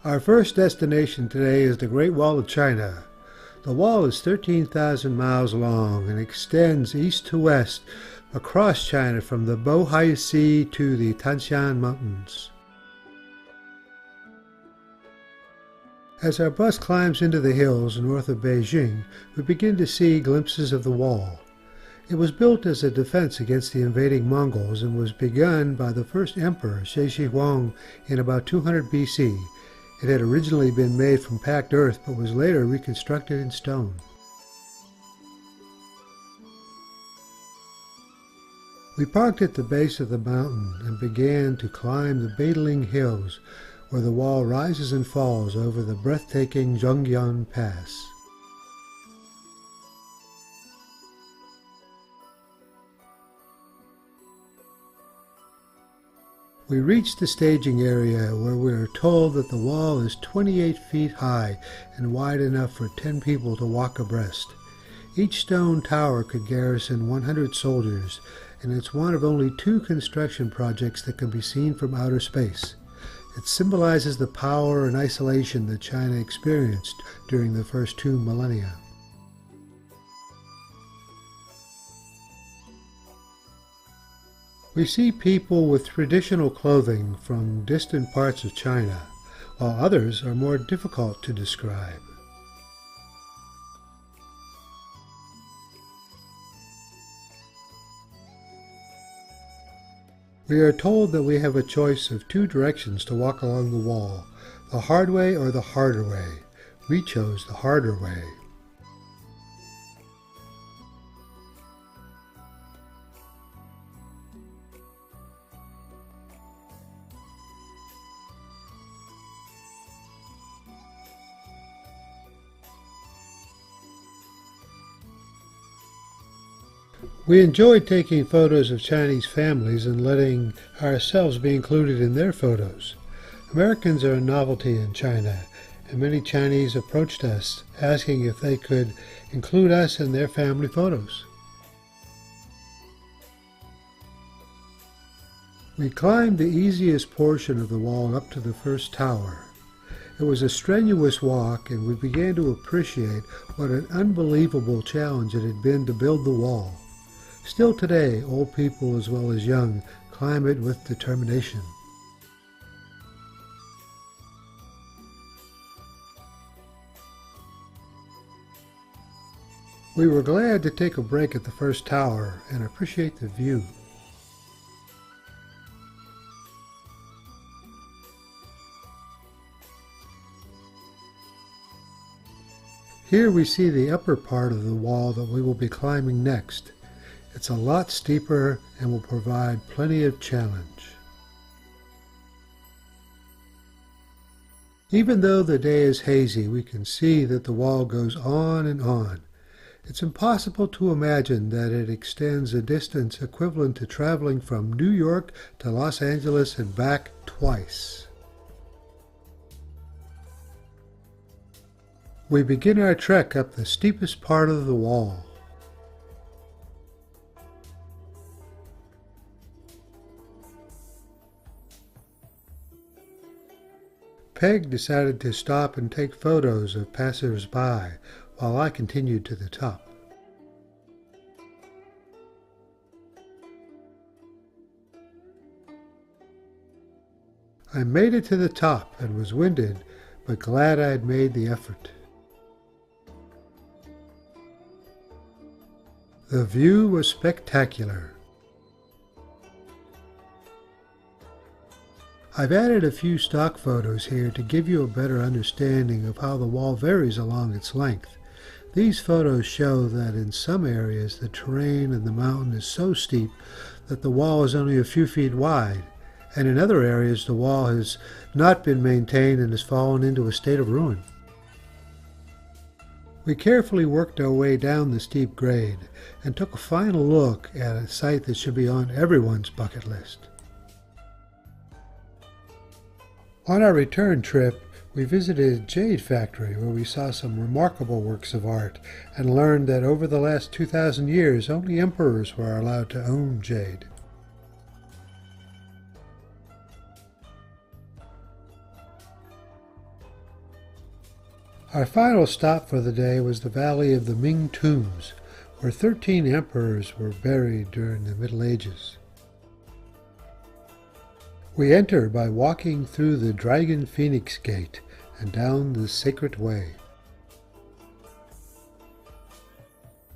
Our first destination today is the Great Wall of China. The wall is 13,000 miles long and extends east to west across China from the Bohai Sea to the Tanshan Mountains. As our bus climbs into the hills north of Beijing, we begin to see glimpses of the wall. It was built as a defense against the invading Mongols and was begun by the first emperor, Hutong, in about 200 BC. It had originally been made from packed earth, but was later reconstructed in stone. We parked at the base of the mountain and began to climb the Beiling Hills, where the wall rises and falls over the breathtaking Zhongyan Pass. We reached the staging area where we are told that the wall is 28 feet high and wide enough for 10 people to walk abreast. Each stone tower could garrison 100 soldiers, and it's one of only 2 construction projects that can be seen from outer space. It symbolizes the power and isolation that China experienced during the first 2 millennia. We see people with traditional clothing from distant parts of China, while others are more difficult to describe. We are told that we have a choice of 2 directions to walk along the wall, the hard way or the harder way. We chose the harder way. We enjoyed taking photos of Chinese families and letting ourselves be included in their photos. Americans are a novelty in China, and many Chinese approached us asking if they could include us in their family photos. We climbed the easiest portion of the wall up to the first tower. It was a strenuous walk, and we began to appreciate what an unbelievable challenge it had been to build the wall. Still today, old people as well as young climb it with determination. We were glad to take a break at the first tower and appreciate the view. Here we see the upper part of the wall that we will be climbing next. It's a lot steeper and will provide plenty of challenge. Even though the day is hazy, we can see that the wall goes on and on. It's impossible to imagine that it extends a distance equivalent to traveling from New York to Los Angeles and back twice. We begin our trek up the steepest part of the wall. Peg decided to stop and take photos of passers-by while I continued to the top. I made it to the top and was winded, but glad I had made the effort. The view was spectacular. I've added a few stock photos here to give you a better understanding of how the wall varies along its length. These photos show that in some areas the terrain and the mountain is so steep that the wall is only a few feet wide, and in other areas the wall has not been maintained and has fallen into a state of ruin. We carefully worked our way down the steep grade and took a final look at a site that should be on everyone's bucket list. On our return trip, we visited a jade factory where we saw some remarkable works of art and learned that over the last 2,000 years only emperors were allowed to own jade. Our final stop for the day was the valley of the Ming Tombs, where 13 emperors were buried during the Middle Ages. We enter by walking through the Dragon Phoenix Gate and down the Sacred Way.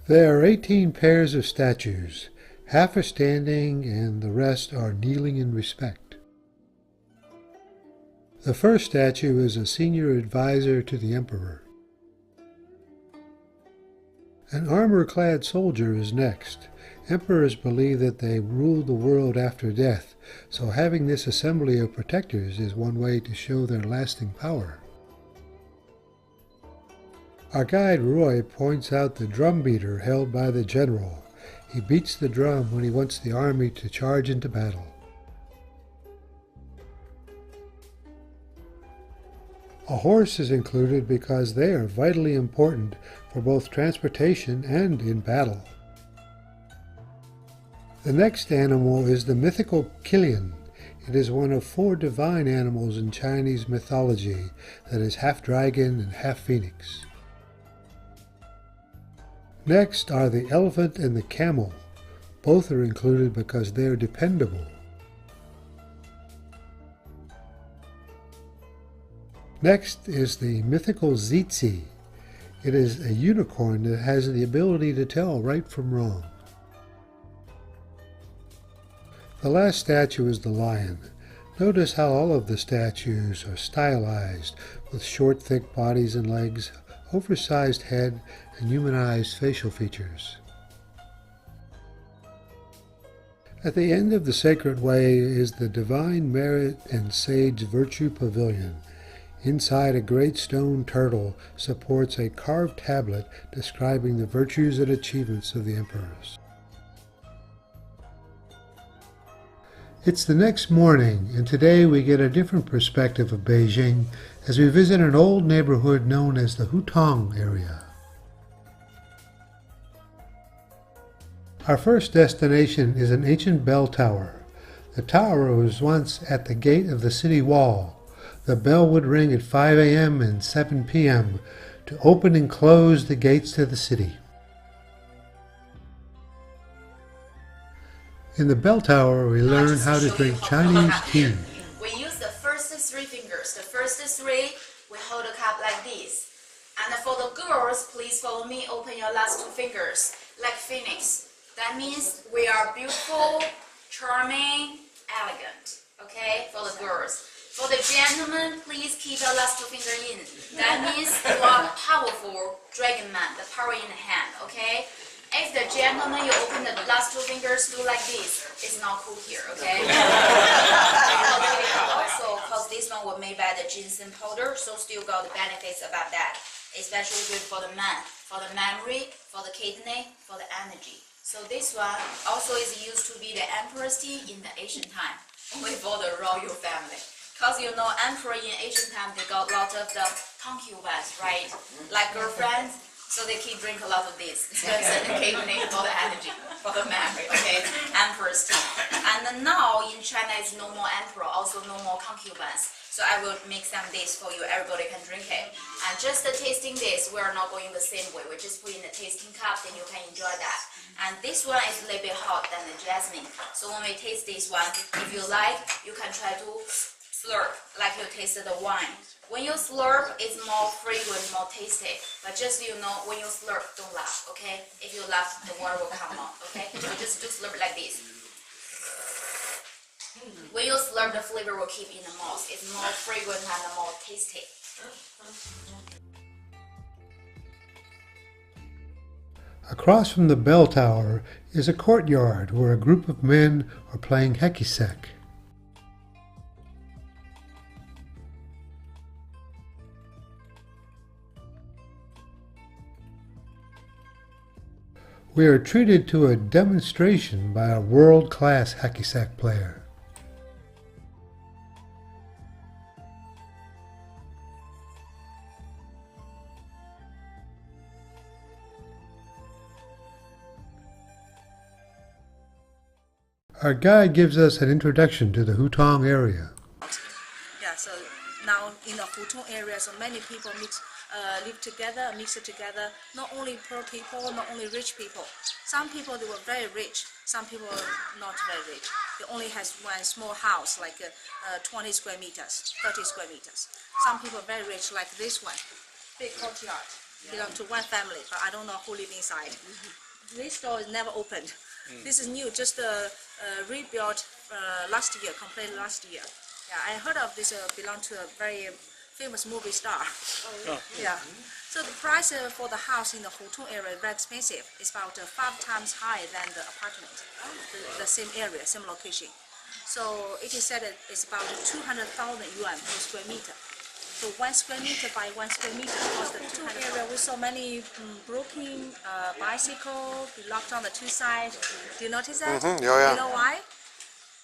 There are 18 pairs of statues. Half are standing and the rest are kneeling in respect. The first statue is a senior advisor to the emperor. An armor-clad soldier is next. Emperors believe that they rule the world after death, so having this assembly of protectors is one way to show their lasting power. Our guide Roy points out the drum beater held by the general. He beats the drum when he wants the army to charge into battle. A horse is included because they are vitally important for both transportation and in battle. The next animal is the mythical Kilian. It is one of 4 divine animals in Chinese mythology that is half dragon and half phoenix. Next are the elephant and the camel. Both are included because they are dependable. Next is the mythical Zitzi. It is a unicorn that has the ability to tell right from wrong. The last statue is the lion. Notice how all of the statues are stylized with short, thick bodies and legs, oversized head, and humanized facial features. At the end of the Sacred Way is the Divine Merit and Sage Virtue Pavilion. Inside, a great stone turtle supports a carved tablet describing the virtues and achievements of the emperors. It's the next morning, and today we get a different perspective of Beijing as we visit an old neighborhood known as the Hutong area. Our first destination is an ancient bell tower. The tower was once at the gate of the city wall. The bell would ring at 5 a.m. and 7 p.m. to open and close the gates to the city. In the bell tower, we learn how to drink Chinese tea. We use the first 3 fingers. The first 3, we hold the cup like this. And for the girls, please follow me. Open your last 2 fingers, like phoenix. That means we are beautiful, charming, elegant. Okay, for the girls. For the gentlemen, please keep your last 2 fingers in. That means you are powerful dragon man, the power in the hand, okay? If the gentleman, you open the last 2 fingers, do like this. It's not cool here, okay? Also, because this one was made by the ginseng powder, so still got the benefits about that. Especially good for the man, for the memory, for the kidney, for the energy. So this one also is used to be the emperor's tea in the ancient time, only for the royal family. Because you know, emperor in ancient time, they got a lot of the concubines, right? Like girlfriends, so they keep drink a lot of this. Strengthen the kidney for the energy, for the memory, okay? Emperor's tea. And then now in China, it's no more emperor, also no more concubines. So I will make some this for you, everybody can drink it. And just tasting this, we are not going the same way. We just put in the tasting cup, then you can enjoy that. And this one is a little bit hot than the jasmine. So when we taste this one, if you like, you can try to slurp like you tasted the wine. When you slurp, it's more fragrant, more tasty. But just so you know, when you slurp, don't laugh, okay? If you laugh, the water will come out, okay? So just do slurp like this. When you slurp, the flavor will keep in the mouth. It's more fragrant and more tasty. Across from the bell tower is a courtyard where a group of men are playing hekisek. We are treated to a demonstration by a world-class hekisek player. Our guide gives us an introduction to the Hutong area. Yeah, so now in the Hutong area, so many people mix live together, mix it together. Not only poor people, not only rich people. Some people they were very rich. Some people not very rich. They only has one small house, like 20 square meters, 30 square meters. Some people very rich, like this one, big courtyard. Belong to one family, but I don't know who live inside. This door is never opened. This is new, just rebuilt last year, completed last year. Yeah, I heard of this belong to a very famous movie star. Yeah. So the price for the house in the Hutong area is very expensive. It's about 5 times higher than the apartment, the same area, same location. So it is said that it's about 200,000 yuan per square meter. So 1 square meter by 1 square meter costs 200 area with so many broken bicycle, be locked on the 2 sides. Do you notice that? Yeah, yeah. You know why?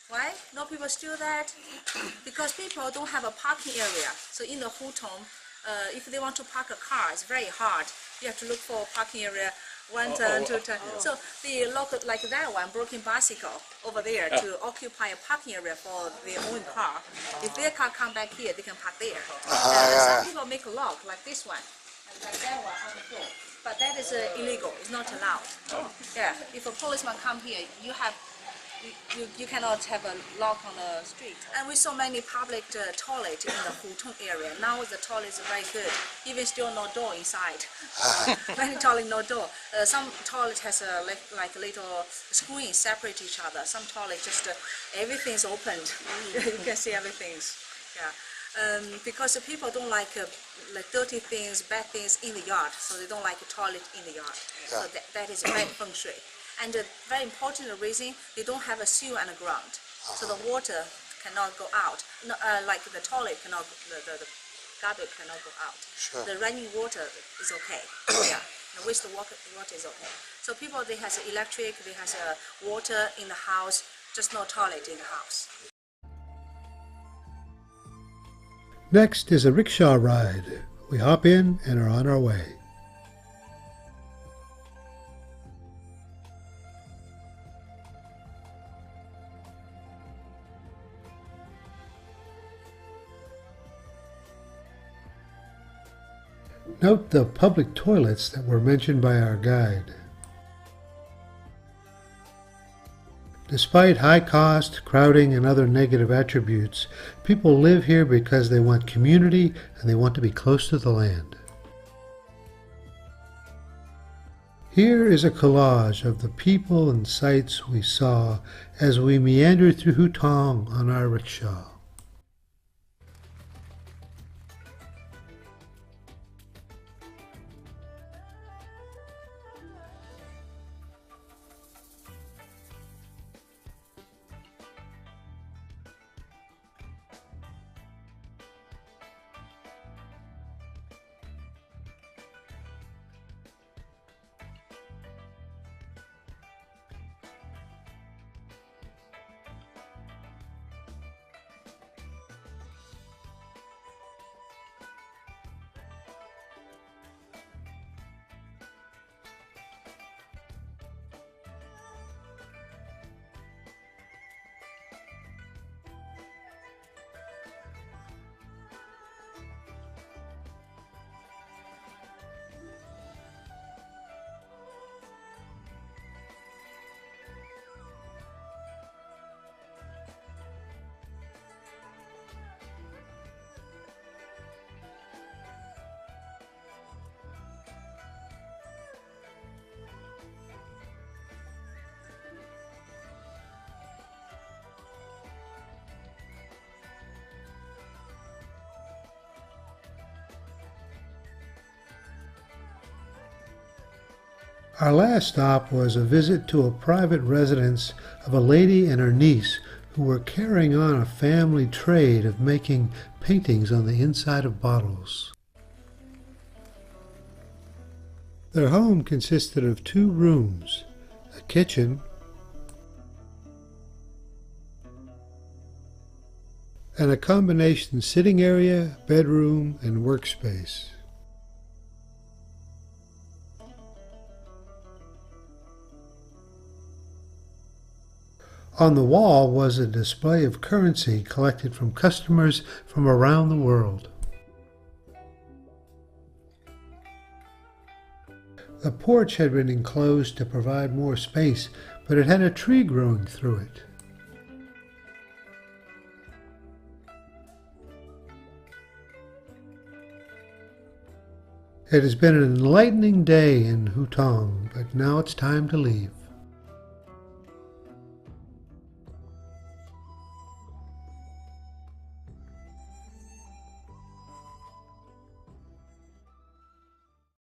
Why? No people steal that? Because people don't have a parking area. So in the Hutong, if they want to park a car, it's very hard. You have to look for a parking area, 1 turn, 2 turn. So they lock it like that one, broken bicycle over there to occupy a parking area for their own car. If their car come back here, they can park there. Some people make a lock like this one, like that one on the floor. But that is illegal. It's not allowed. Yeah. If a policeman come here, you cannot have a lock on the street. And with so many public toilets in the Hutong area, now the toilet is very good. Even still no door inside. Many toilet no door. Some toilet has like a little screen separate each other. Some toilet just everything's opened. You can see everything. Yeah. Because the people don't like dirty things, bad things in the yard, so they don't like a toilet in the yard. So that is bad feng shui. And a very important reason, they don't have a sewer underground, so the water cannot go out. No, like the toilet cannot, the garbage cannot go out. Sure. The running water is okay. Yeah, the wastewater is okay. So people, they has electric, they has water in the house, just no toilet in the house. Next is a rickshaw ride. We hop in and are on our way. Note the public toilets that were mentioned by our guide. Despite high cost, crowding, and other negative attributes, people live here because they want community and they want to be close to the land. Here is a collage of the people and sights we saw as we meandered through Hutong on our rickshaw. Our last stop was a visit to a private residence of a lady and her niece who were carrying on a family trade of making paintings on the inside of bottles. Their home consisted of 2 rooms, a kitchen, and a combination sitting area, bedroom, and workspace. On the wall was a display of currency collected from customers from around the world. The porch had been enclosed to provide more space, but it had a tree growing through it. It has been an enlightening day in Hutong, but now it's time to leave.